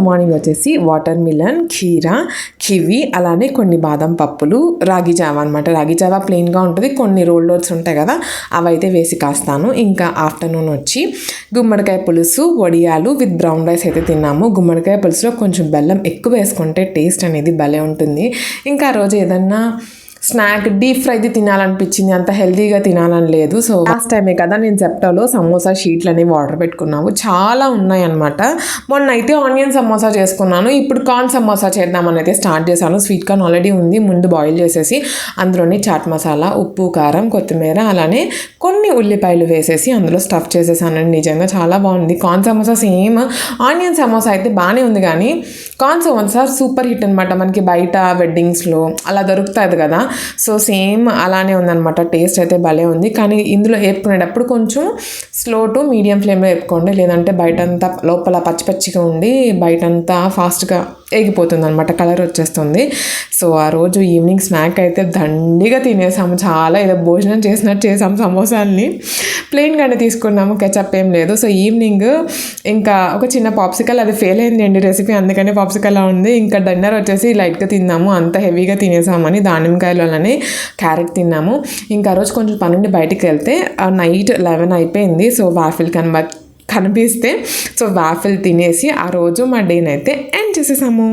Morning వచ్చేసి water melon, కీరా, kiwi, అలానే కొన్ని బాదం పప్పులు, రాగి జావ అనమాట. రాగి జావ ప్లెయిన్గా ఉంటుంది, కొన్ని రోల్డ్ ఓట్స్ ఉంటాయి కదా అవి అయితే వేసి కాస్తాను. ఇంకా ఆఫ్టర్నూన్ వచ్చి గుమ్మడికాయ పులుసు, వడియాలు విత్ బ్రౌన్ రైస్ అయితే తిన్నాము. గుమ్మడికాయ పులుసులో కొంచెం బెల్లం ఎక్కువ వేసుకుంటే టేస్ట్ అనేది భలే ఉంటుంది. ఇంకా ఆ రోజు ఏదన్నా స్నాక్ డీప్ ఫ్రైది తినాలనిపించింది, అంత హెల్తీగా తినాలని లేదు. సో లాస్ట్ టైమే కదా నేను జెప్టోలో సమోసా షీట్లు అనేవి ఆర్డర్ పెట్టుకున్నాము, చాలా ఉన్నాయన్నమాట. మొన్న అయితే ఆనియన్ సమోసా చేసుకున్నాను, ఇప్పుడు కార్న్ సమోసా చేద్దామని అయితే స్టార్ట్ చేశాను. స్వీట్ కార్న్ ఆల్రెడీ ఉంది, ముందు బాయిల్ చేసేసి అందులోని చాట్ మసాలా, ఉప్పు, కారం, కొత్తిమీర, అలానే కొన్ని ఉల్లిపాయలు వేసేసి అందులో స్టఫ్ చేసేసానండి. నిజంగా చాలా బాగుంది. Corn samosa same onion samosa అయితే బాగానే ఉంది, కానీ కార్న్ సమోసా సూపర్ హిట్ అనమాట. మనకి బయట వెడ్డింగ్స్లో అలా దొరుకుతుంది కదా, సో సేమ్ అలానే ఉందన్నమాట. టేస్ట్ అయితే భలే ఉంది, కానీ ఇందులో వేపుకునేటప్పుడు కొంచెం స్లో టు మీడియం ఫ్లేమ్లో వేపుకోండి, లేదంటే బయటంతా లోపల పచ్చి పచ్చిగా ఉండి బయటంతా ఫాస్ట్గా ఎగిపోతుంది అనమాట, కలర్ వచ్చేస్తుంది. సో ఆ రోజు ఈవినింగ్ స్నాక్ అయితే దండిగా తినేసాము, చాలా ఏదో భోజనం చేసినట్టు చేసాము. సమోసాల్ని ప్లెయిన్గానే తీసుకున్నాము, కెచప్ ఏం లేదు. సో ఈవినింగ్ ఇంకా ఒక చిన్న పాప్సికల్, అది ఫెయిల్ అయిందండి రెసిపీ, అందుకనే పాప్సికల్ ఉంది. ఇంకా డిన్నర్ వచ్చేసి లైట్గా తిన్నాము, అంత హెవీగా తినేసామని దానిమ్మకాయలు అలానే క్యారెట్ తిన్నాము. ఇంకా ఆ రోజు కొంచెం పనుండి బయటికి వెళ్తే నైట్ 11 అయిపోయింది. సో వాఫిల్ కనిపిస్తే సో వాఫిల్ తినేసి ఆ రోజు మా డేనైతే ఎండ్ చేసేసాము.